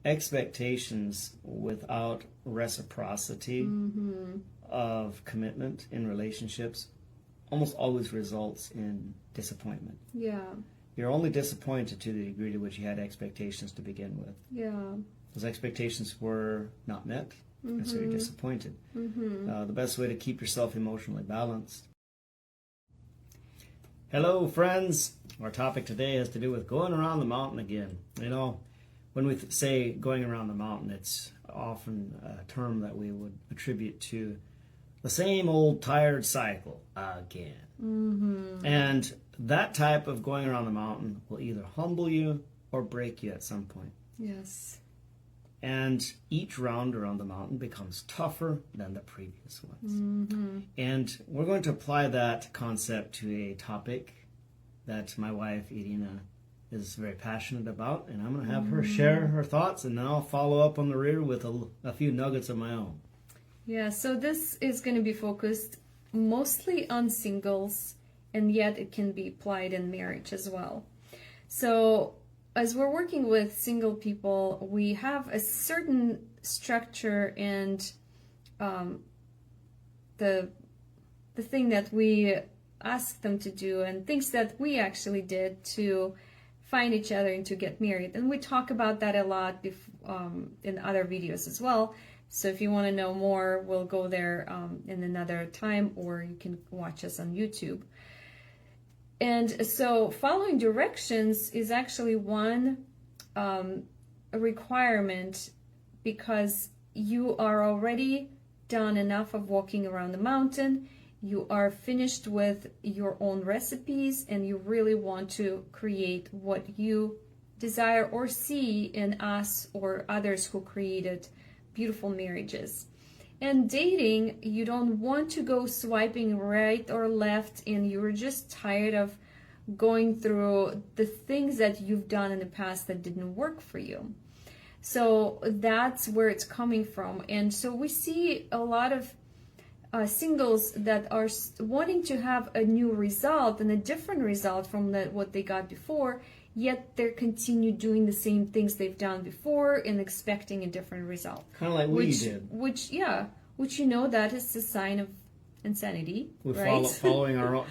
expectations without reciprocity of commitment in relationships almost always results in disappointment. Yeah. You're only disappointed to the degree to which you had expectations to begin with. Yeah. Those expectations were not met, and so you're disappointed. The best way to keep yourself emotionally balanced. Hello, friends. Our topic today has to do with going around the mountain again. You know, when we say going around the mountain, it's often a term that we would attribute to the same old tired cycle again. And that type of going around the mountain will either humble you or break you at some point. Yes. And each round around the mountain becomes tougher than the previous ones. And we're going to apply that concept to a topic that my wife, Irina, is very passionate about. And I'm going to have her share her thoughts, and then I'll follow up on the rear with a few nuggets of my own. Yeah, so this is going to be focused mostly on singles, and yet it can be applied in marriage as well. So as we're working with single people, we have a certain structure and the thing that we ask them to do and things that we actually did to find each other and to get married. And we talk about that a lot in other videos as well. So if you want to know more, we'll go there in another time, or you can watch us on YouTube. And so following directions is actually one requirement, because you are already done enough of walking around the mountain. You are finished with your own recipes, and you really want to create what you desire or see in us or others who created beautiful marriages. And dating, you don't want to go swiping right or left, and you're just tired of going through the things that you've done in the past that didn't work for you. So that's where it's coming from. And so we see a lot of singles that are wanting to have a new result and a different result from what they got before, yet they continue doing the same things they've done before and expecting a different result. Kind of like we did. Which you know, that is a sign of insanity. We're right? following our own,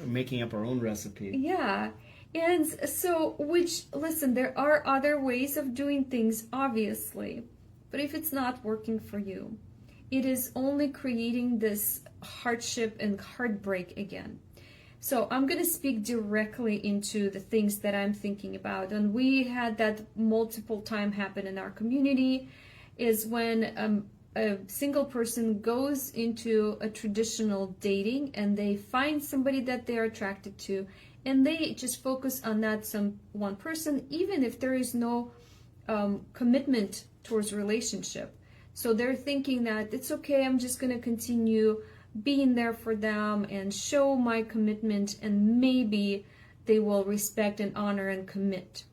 making up our own recipe. Yeah. And so, listen, there are other ways of doing things, obviously. But if it's not working for you, it is only creating this hardship and heartbreak again. So I'm going to speak directly into the things that I'm thinking about. And we had that multiple time happen in our community, is when a single person goes into a traditional dating and they find somebody that they're attracted to, and they just focus on that one person, even if there is no commitment towards relationship. So they're thinking that it's okay, I'm just going to continue being there for them and show my commitment, and maybe they will respect and honor and commit.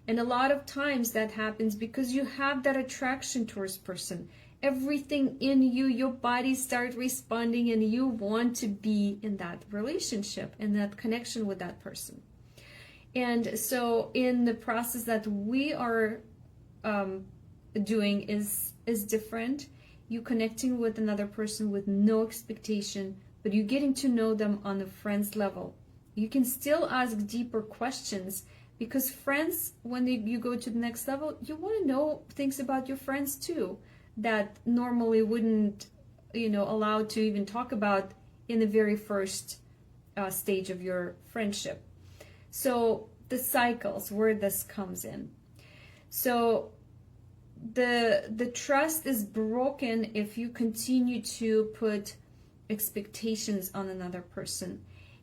And a lot of times that happens because you have that attraction towards person. Everything in you, your body starts responding, and you want to be in that relationship and that connection with that person. And so in the process that we are doing is different. You connecting with another person with no expectation, but you getting to know them on a friend's level. You can still ask deeper questions, because friends, when you go to the next level, you want to know things about your friends too that normally wouldn't, allow to even talk about in the very first stage of your friendship. So the cycles, where this comes in. So the trust is broken if you continue to put expectations on another person,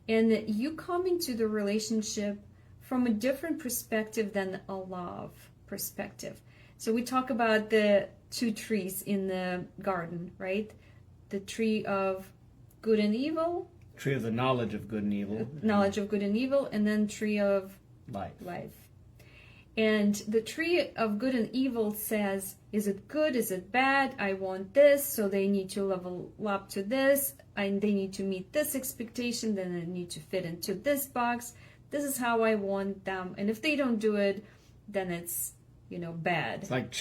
and you come into the relationship from a different perspective than a love perspective. So we talk about the two trees in the garden, right? The tree of good and evil. Tree of the knowledge of good and evil. Knowledge of good and evil, and then tree of life. And the tree of good and evil says, is it good? Is it bad? I want this, so they need to level up to this, and they need to meet this expectation, then they need to fit into this box. This is how I want them. And if they don't do it, then it's, bad. It's like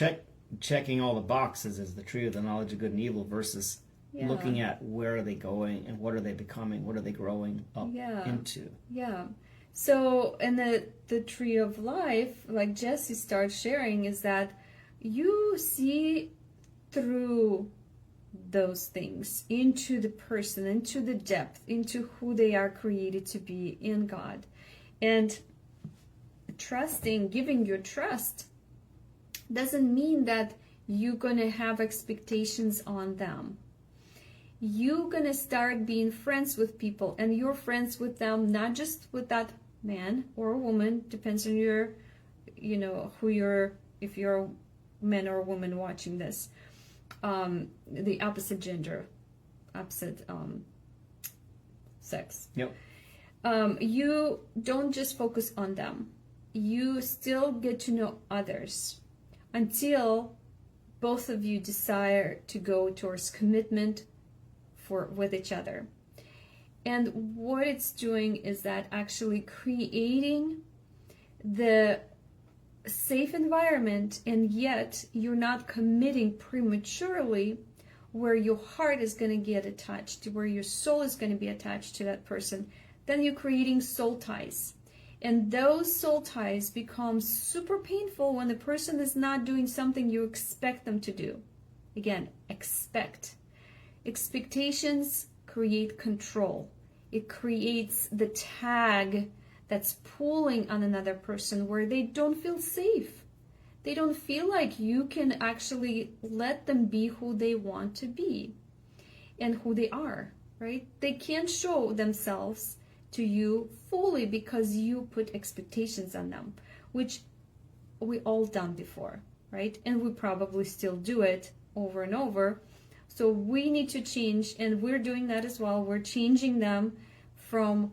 checking all the boxes is the tree of the knowledge of good and evil versus looking at where are they going and what are they becoming, what are they growing up into. Yeah. So, and the tree of life, like Jesse starts sharing, is that you see through those things into the person, into the depth, into who they are created to be in God. And trusting, giving your trust doesn't mean that you're going to have expectations on them. You're going to start being friends with people, and you're friends with them, not just with that man or woman, depends on your, who you're, if you're a man or a woman watching this, the opposite gender, opposite sex. Yep. You don't just focus on them. You still get to know others until both of you desire to go towards commitment with each other. And what it's doing is that actually creating the safe environment, and yet you're not committing prematurely where your heart is going to get attached, where your soul is going to be attached to that person. Then you're creating soul ties. And those soul ties become super painful when the person is not doing something you expect them to do. Again, expect. Expectations create control. It creates the tag that's pulling on another person where they don't feel safe. They don't feel like you can actually let them be who they want to be and who they are, right? They can't show themselves to you fully because you put expectations on them, which we all done before, right? And we probably still do it over and over. So we need to change, and we're doing that as well. We're changing them from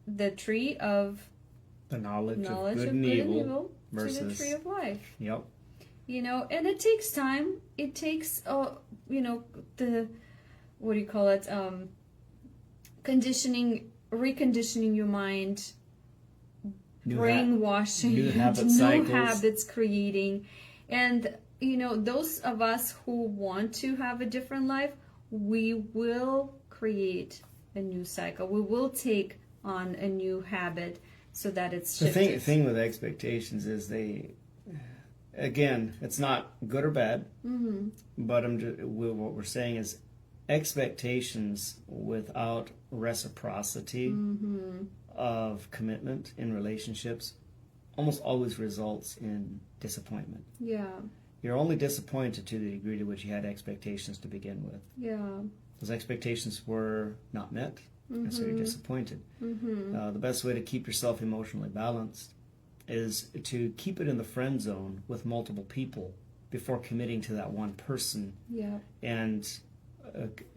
the tree of the knowledge of good and evil versus to the tree of life. Yep. And it takes time. It takes, the, what do you call it? Reconditioning your mind, brainwashing, new habits creating. And, those of us who want to have a different life, we will create a new cycle. We will take on a new habit so that it's shifted. The thing with expectations is it's not good or bad, but what we're saying is expectations without reciprocity of commitment in relationships almost always results in disappointment. Yeah. You're only disappointed to the degree to which you had expectations to begin with. Yeah. Those expectations were not met, and so you're disappointed. The best way to keep yourself emotionally balanced is to keep it in the friend zone with multiple people before committing to that one person. Yeah. And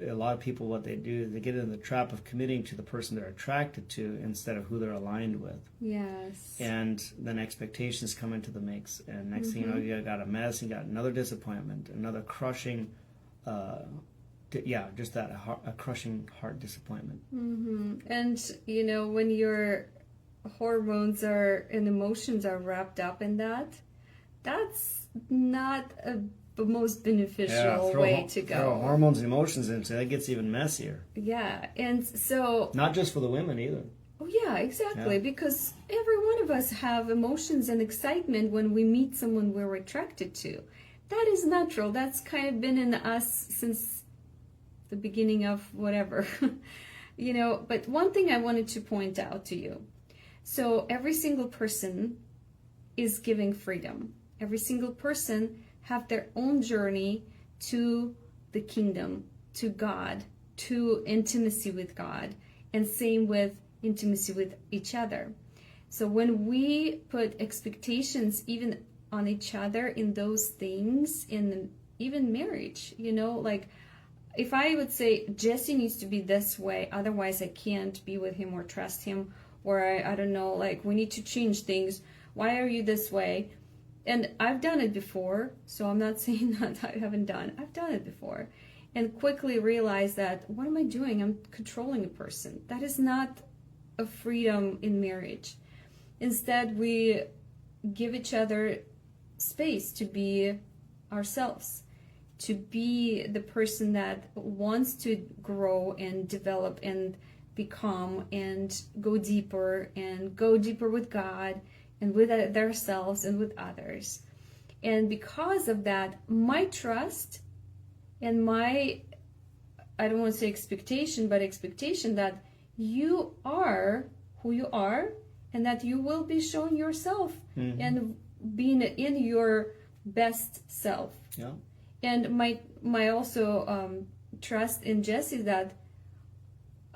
a lot of people, what they do, they get in the trap of committing to the person they're attracted to instead of who they're aligned with. Yes. And then expectations come into the mix, and next thing you know, you got a mess, you got another disappointment, another crushing, just that a crushing heart disappointment. And when your hormones and emotions are wrapped up in that, that's not the most beneficial way to go. Throw hormones and emotions into it, it gets even messier. Yeah, and so... Not just for the women either. Oh yeah, exactly, because every one of us have emotions and excitement when we meet someone we're attracted to. That is natural. That's kind of been in us since the beginning of whatever. But one thing I wanted to point out to you. So every single person is giving freedom. Every single person have their own journey to the kingdom, to God, to intimacy with God, and same with intimacy with each other. So when we put expectations even on each other in those things, in even marriage, like if I would say Jesse needs to be this way, otherwise I can't be with him or trust him, or I don't know, like we need to change things. Why are you this way? And I've done it before, so I'm not saying that I haven't done. I've done it before. And quickly realize that, what am I doing? I'm controlling a person. That is not a freedom in marriage. Instead, we give each other space to be ourselves, to be the person that wants to grow and develop and become and go deeper with God and with ourselves and with others. And because of that, my trust and my, I don't want to say expectation, but expectation that you are who you are and that you will be showing yourself and being in your best self. Yeah. And my also trust in Jesse that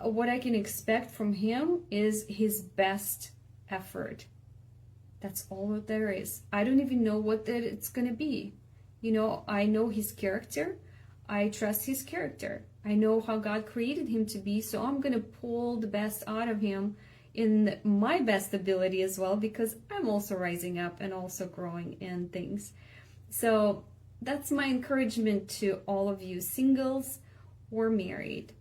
what I can expect from him is his best effort. That's all that there is. I don't even know what that it's going to be. You know, I know his character. I trust his character. I know how God created him to be, so I'm going to pull the best out of him in my best ability as well, because I'm also rising up and also growing in things. So that's my encouragement to all of you, singles or married.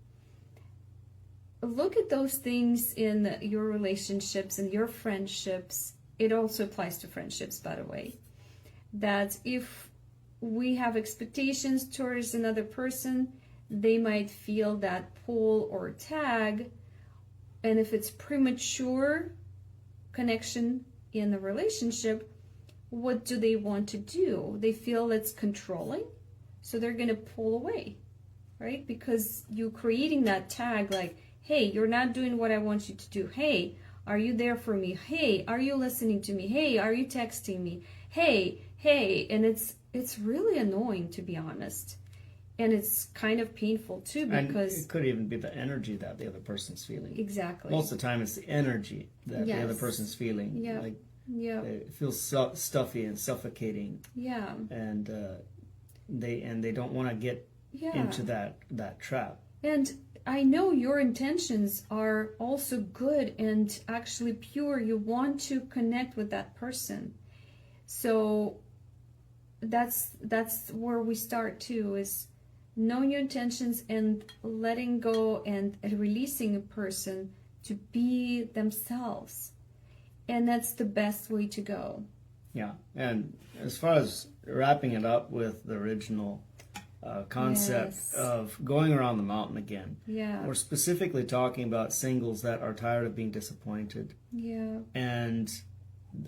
Look at those things in your relationships and your friendships. It also applies to friendships, by the way, that if we have expectations towards another person, they might feel that pull or tag. And if it's premature connection in the relationship, what do they want to do? They feel it's controlling, so they're going to pull away, right? Because you're creating that tag like, hey, you're not doing what I want you to do. Hey, are you there for me? Hey, are you listening to me? Hey, are you texting me? Hey. And it's really annoying, to be honest. And it's kind of painful too, because and it could even be the energy that the other person's feeling. Exactly. Most of the time, it's the energy that the other person's feeling. Yeah. Like, yeah. it feels stuffy and suffocating. Yeah. And they don't want to get into that trap. And I know your intentions are also good and actually pure. You want to connect with that person. So that's where we start too, is knowing your intentions and letting go and releasing a person to be themselves. And that's the best way to go. Yeah. And as far as wrapping it up with the original concept of going around the mountain again, we're specifically talking about singles that are tired of being disappointed and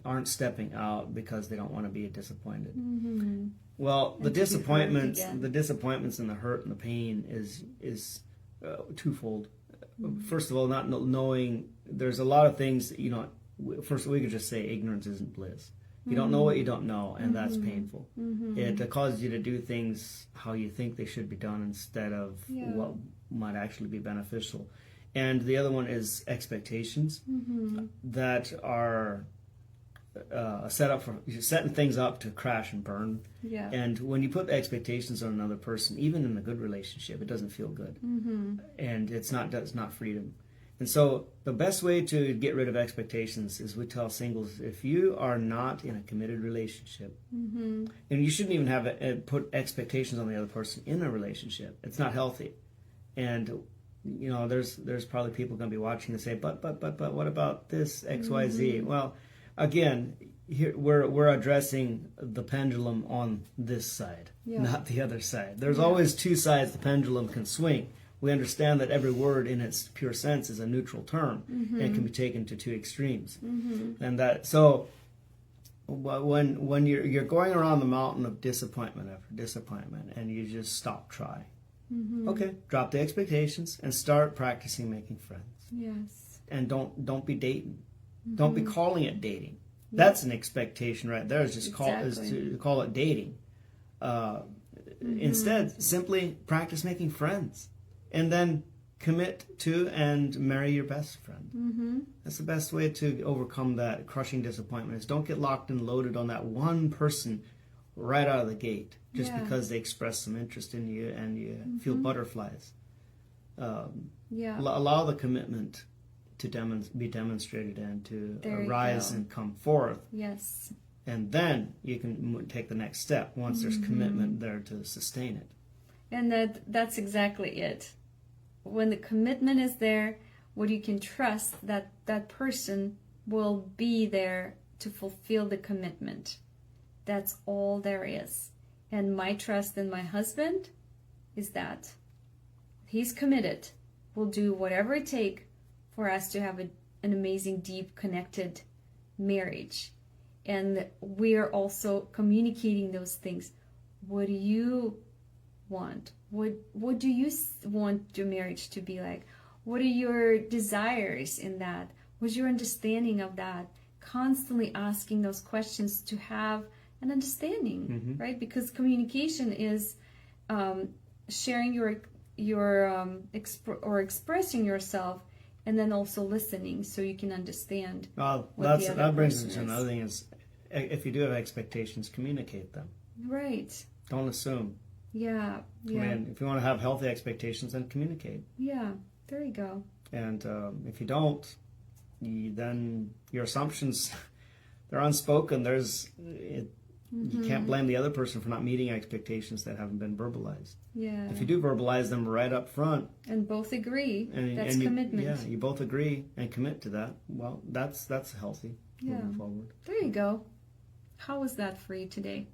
aren't stepping out because they don't want to be disappointed. Well, the disappointments and the hurt and the pain is twofold. First of all, not knowing, there's a lot of things that, first we could just say ignorance isn't bliss. You don't know what you don't know, and that's painful. It causes you to do things how you think they should be done instead of what might actually be beneficial. And the other one is expectations that are setting things up to crash and burn. And when you put expectations on another person, even in a good relationship, it doesn't feel good. And it's not freedom. And so the best way to get rid of expectations is we tell singles, if you are not in a committed relationship, and you shouldn't even have put expectations on the other person in a relationship. It's not healthy. And there's probably people going to be watching and say, but what about this XYZ? Well, again, here we're addressing the pendulum on this side, not the other side. There's always two sides the pendulum can swing. We understand that every word in its pure sense is a neutral term and can be taken to two extremes. And that, so when you're going around the mountain of disappointment after disappointment and you just stop trying, okay, drop the expectations and start practicing making friends. Yes. And don't be dating. Don't be calling it dating. That's an expectation right there. Is just call it dating. Instead, simply practice making friends. And then commit to and marry your best friend. That's the best way to overcome that crushing disappointment, is don't get locked and loaded on that one person right out of the gate just because they express some interest in you and you feel butterflies. Allow the commitment to be demonstrated and to arise and come forth. Yes. And then you can take the next step once there's commitment there to sustain it. And that's exactly it. When the commitment is there, what you can trust that person will be there to fulfill the commitment. That's all there is. And my trust in my husband is that he's committed. We'll do whatever it takes for us to have an amazing, deep, connected marriage. And we are also communicating those things. What do you want? What do you want your marriage to be like? What are your desires in that? What's your understanding of that? Constantly asking those questions to have an understanding, right? Because communication is sharing or expressing yourself, and then also listening so you can understand. Well, that brings us to another thing is, if you do have expectations, communicate them. Right. Don't assume. Yeah. I mean, if you want to have healthy expectations, then communicate. Yeah. There you go. And if you don't, then your assumptions, they're unspoken. You can't blame the other person for not meeting expectations that haven't been verbalized. Yeah. If you do verbalize them right up front, and both agree, that's commitment. Yeah, you both agree and commit to that. Well, that's healthy moving forward. There you go. How was that for you today?